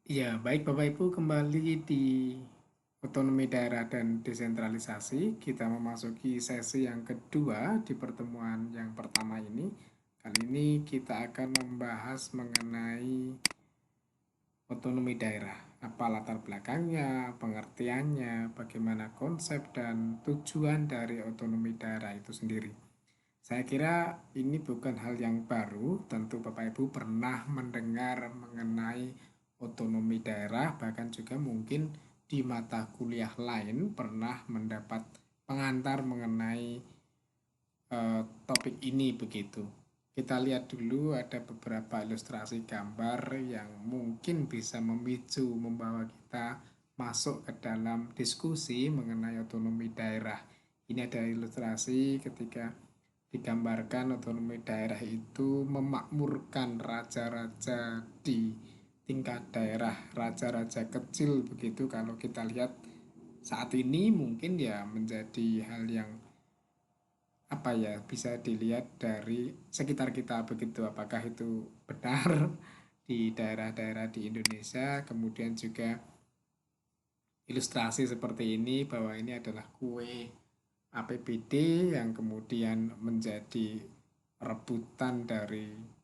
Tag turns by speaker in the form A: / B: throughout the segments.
A: Ya, baik Bapak Ibu, kembali di otonomi daerah dan desentralisasi. Kita memasuki sesi yang kedua di pertemuan yang pertama ini. Kali ini kita akan membahas mengenai otonomi daerah. Apa latar belakangnya, pengertiannya, bagaimana konsep dan tujuan dari otonomi daerah itu sendiri. Saya kira ini bukan hal yang baru, tentu Bapak Ibu pernah mendengar mengenai otonomi daerah, bahkan juga mungkin di mata kuliah lain pernah mendapat pengantar mengenai topik ini begitu. Kita lihat dulu ada beberapa ilustrasi gambar yang mungkin bisa memicu membawa kita masuk ke dalam diskusi mengenai otonomi daerah. Ini ada ilustrasi ketika digambarkan otonomi daerah itu memakmurkan raja-raja di tingkat daerah, raja-raja kecil begitu. Kalau kita lihat saat ini mungkin ya menjadi hal yang apa ya, bisa dilihat dari sekitar kita begitu, apakah itu benar di daerah-daerah di Indonesia. Kemudian juga ilustrasi seperti ini bahwa ini adalah kue APBD yang kemudian menjadi rebutan dari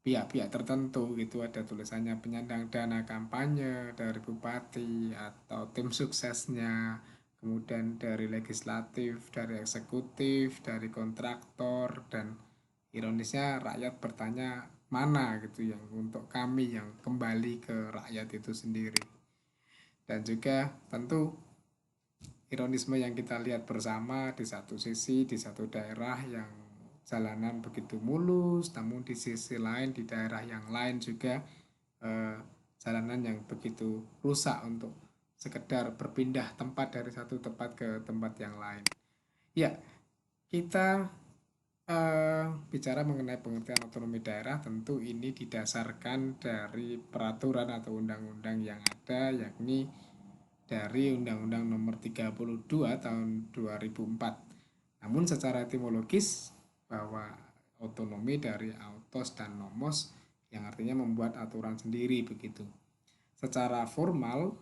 A: pihak-pihak tertentu gitu, ada tulisannya penyandang dana kampanye dari bupati atau tim suksesnya, kemudian dari legislatif, dari eksekutif, dari kontraktor, dan ironisnya rakyat bertanya mana gitu yang untuk kami yang kembali ke rakyat itu sendiri. Dan juga tentu ironisme yang kita lihat bersama, di satu sisi di satu daerah yang jalanan begitu mulus, namun di sisi lain di daerah yang lain juga eh, jalanan yang begitu rusak untuk sekedar berpindah tempat dari satu tempat ke tempat yang lain. Ya, kita bicara mengenai pengertian otonomi daerah, tentu ini didasarkan dari peraturan atau undang-undang yang ada, yakni dari Undang-Undang Nomor 32 Tahun 2004. Namun secara etimologis bahwa otonomi dari autos dan nomos yang artinya membuat aturan sendiri begitu. Secara formal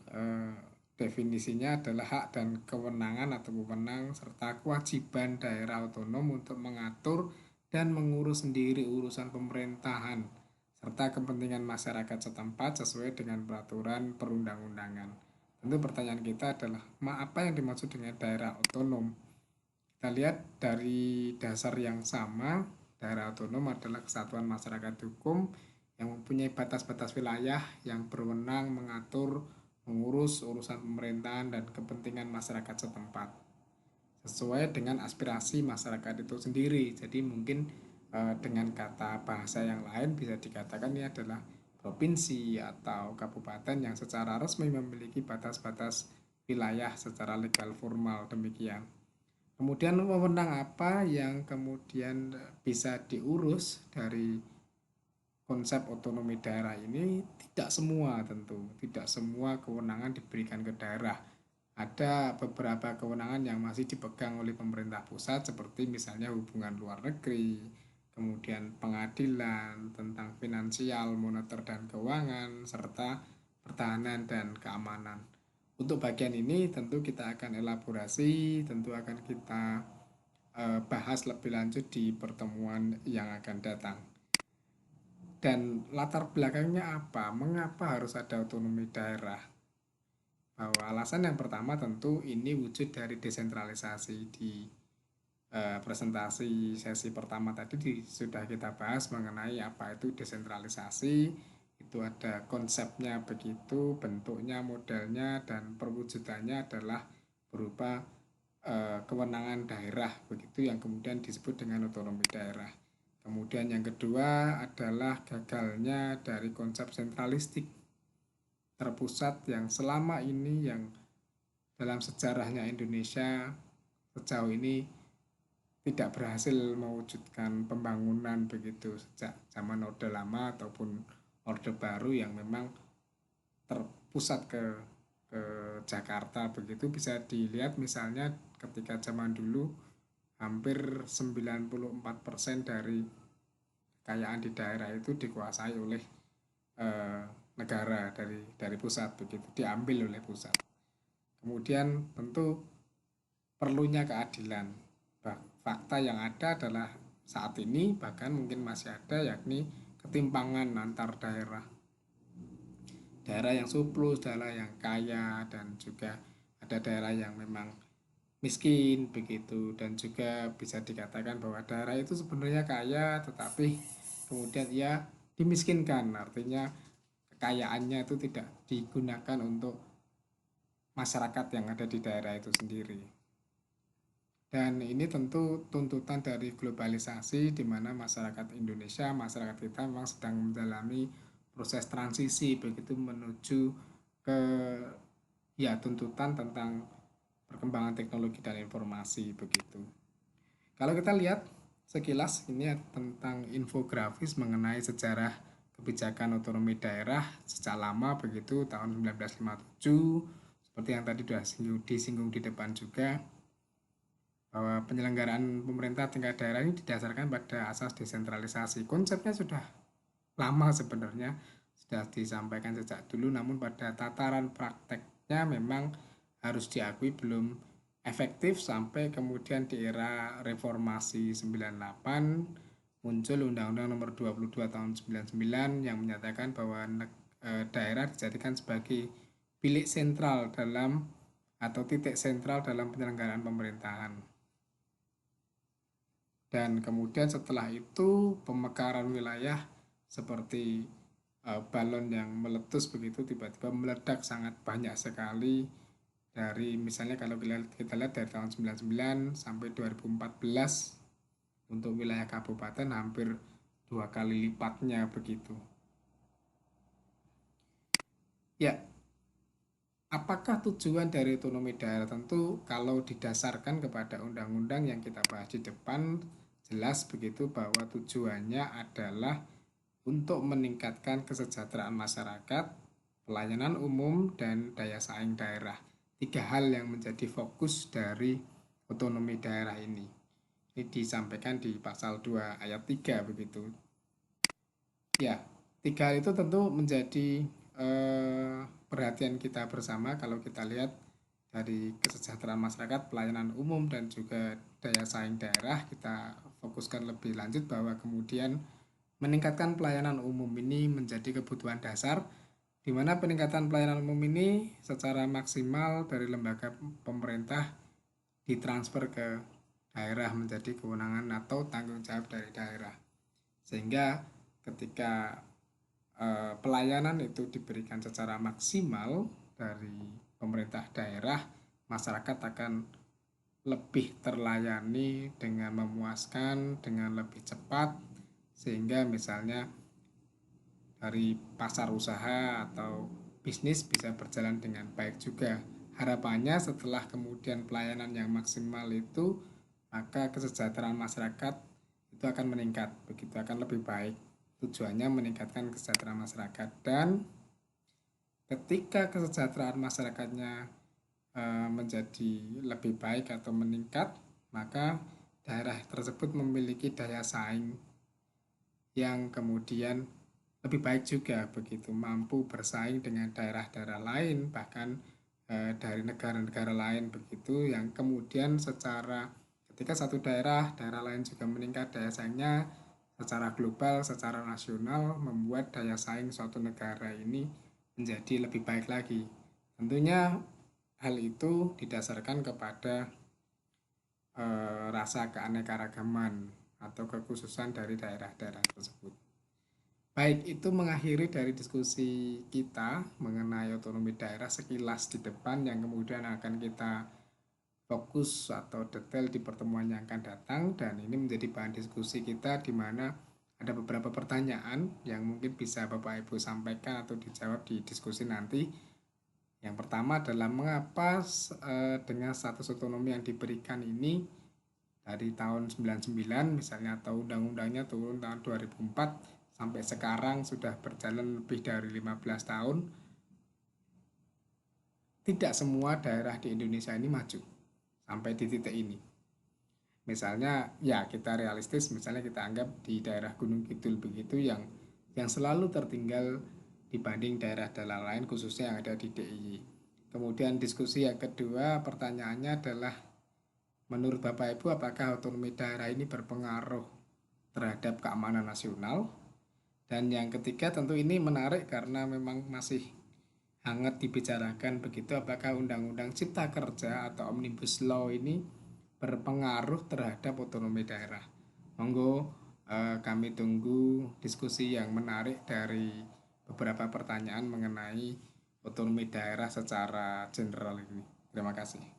A: definisinya adalah hak dan kewenangan atau wewenang serta kewajiban daerah otonom untuk mengatur dan mengurus sendiri urusan pemerintahan serta kepentingan masyarakat setempat sesuai dengan peraturan perundang-undangan. Tentu pertanyaan kita adalah, apa yang dimaksud dengan daerah otonom? Kita lihat dari dasar yang sama, daerah otonom adalah kesatuan masyarakat hukum yang mempunyai batas-batas wilayah yang berwenang mengatur, mengurus urusan pemerintahan dan kepentingan masyarakat setempat sesuai dengan aspirasi masyarakat itu sendiri. Jadi mungkin dengan kata bahasa yang lain bisa dikatakan ini adalah provinsi atau kabupaten yang secara resmi memiliki batas-batas wilayah secara legal formal demikian. Kemudian wewenang apa yang kemudian bisa diurus dari konsep otonomi daerah ini? Tidak semua, tentu tidak semua kewenangan diberikan ke daerah. Ada beberapa kewenangan yang masih dipegang oleh pemerintah pusat seperti misalnya hubungan luar negeri, kemudian pengadilan tentang finansial, moneter dan keuangan, serta pertahanan dan keamanan. Untuk bagian ini tentu kita akan elaborasi, tentu akan kita bahas lebih lanjut di pertemuan yang akan datang. Dan latar belakangnya apa? Mengapa harus ada otonomi daerah? Bahwa alasan yang pertama tentu ini wujud dari desentralisasi. Di presentasi sesi pertama tadi sudah kita bahas mengenai apa itu desentralisasi. Itu ada konsepnya begitu, bentuknya, modelnya, dan perwujudannya adalah berupa kewenangan daerah begitu yang kemudian disebut dengan otonomi daerah. Kemudian yang kedua adalah gagalnya dari konsep sentralistik terpusat yang selama ini yang dalam sejarahnya Indonesia sejauh ini tidak berhasil mewujudkan pembangunan begitu sejak zaman Orde Lama ataupun Orde Baru yang memang terpusat ke Jakarta begitu. Bisa dilihat misalnya ketika zaman dulu hampir 94% dari kekayaan di daerah itu dikuasai oleh negara dari pusat begitu, diambil oleh pusat. Kemudian tentu perlunya keadilan. Fakta yang ada adalah saat ini bahkan mungkin masih ada, yakni ketimpangan antar daerah. Daerah yang surplus, daerah yang kaya, dan juga ada daerah yang memang miskin begitu. Dan juga bisa dikatakan bahwa daerah itu sebenarnya kaya tetapi kemudian ia dimiskinkan, artinya kekayaannya itu tidak digunakan untuk masyarakat yang ada di daerah itu sendiri. Dan ini tentu tuntutan dari globalisasi, di mana masyarakat Indonesia, masyarakat kita memang sedang menjalani proses transisi begitu menuju ke ya tuntutan tentang perkembangan teknologi dan informasi begitu. Kalau kita lihat sekilas ini tentang infografis mengenai sejarah kebijakan otonomi daerah sejak lama begitu tahun 1957, seperti yang tadi sudah disinggung di depan juga, bahwa penyelenggaraan pemerintah tingkat daerah ini didasarkan pada asas desentralisasi. Konsepnya sudah lama sebenarnya, sudah disampaikan sejak dulu, namun pada tataran prakteknya memang harus diakui belum efektif sampai kemudian di era reformasi 98 muncul Undang-Undang Nomor 22 Tahun 99 yang menyatakan bahwa daerah dijadikan sebagai bilik sentral dalam atau titik sentral dalam penyelenggaraan pemerintahan. Dan kemudian setelah itu pemekaran wilayah seperti balon yang meletus begitu, tiba-tiba meledak sangat banyak sekali. Dari misalnya kalau kita lihat dari tahun 99 sampai 2014 untuk wilayah kabupaten hampir 2 kali lipatnya begitu. Ya, apakah tujuan dari otonomi daerah? Tentu kalau didasarkan kepada undang-undang yang kita bahas di depan, jelas begitu bahwa tujuannya adalah untuk meningkatkan kesejahteraan masyarakat, pelayanan umum, dan daya saing daerah. 3 hal yang menjadi fokus dari otonomi daerah ini. Ini disampaikan di pasal 2 ayat 3 begitu. Ya, 3 hal itu tentu menjadi perhatian kita bersama kalau kita lihat dari kesejahteraan masyarakat, pelayanan umum, dan juga daya saing daerah. Kita fokuskan lebih lanjut bahwa kemudian meningkatkan pelayanan umum ini menjadi kebutuhan dasar, di mana peningkatan pelayanan umum ini secara maksimal dari lembaga pemerintah ditransfer ke daerah menjadi kewenangan atau tanggung jawab dari daerah. Sehingga ketika pelayanan itu diberikan secara maksimal dari pemerintah daerah, masyarakat akan lebih terlayani dengan memuaskan, dengan lebih cepat, sehingga misalnya dari pasar usaha atau bisnis bisa berjalan dengan baik juga. Harapannya setelah kemudian pelayanan yang maksimal itu, maka kesejahteraan masyarakat itu akan meningkat, begitu akan lebih baik. Tujuannya meningkatkan kesejahteraan masyarakat, dan ketika kesejahteraan masyarakatnya menjadi lebih baik atau meningkat, maka daerah tersebut memiliki daya saing yang kemudian lebih baik juga begitu, mampu bersaing dengan daerah-daerah lain, bahkan dari negara-negara lain begitu, yang kemudian secara ketika satu daerah lain juga meningkat daya saingnya secara global, secara nasional, membuat daya saing suatu negara ini menjadi lebih baik lagi. Tentunya hal itu didasarkan kepada rasa keanekaragaman atau kekhususan dari daerah-daerah tersebut. Baik, itu mengakhiri dari diskusi kita mengenai otonomi daerah sekilas di depan, yang kemudian akan kita fokus atau detail di pertemuan yang akan datang. Dan ini menjadi bahan diskusi kita, di mana ada beberapa pertanyaan yang mungkin bisa Bapak Ibu sampaikan atau dijawab di diskusi nanti. Yang pertama adalah mengapa dengan status otonomi yang diberikan ini dari tahun 99 misalnya, atau undang-undangnya turun tahun 2004 sampai sekarang sudah berjalan lebih dari 15 tahun, tidak semua daerah di Indonesia ini maju sampai di titik ini. Misalnya ya kita realistis, misalnya kita anggap di daerah Gunung Kidul begitu, yang selalu tertinggal dibanding daerah-daerah lain khususnya yang ada di DIY. Kemudian diskusi yang kedua, pertanyaannya adalah menurut Bapak Ibu apakah otonomi daerah ini berpengaruh terhadap keamanan nasional? Dan yang ketiga tentu ini menarik karena memang masih hangat dibicarakan begitu, apakah Undang-Undang Cipta Kerja atau Omnibus Law ini berpengaruh terhadap otonomi daerah. Monggo kami tunggu diskusi yang menarik dari beberapa pertanyaan mengenai otonomi daerah secara general ini. Terima kasih.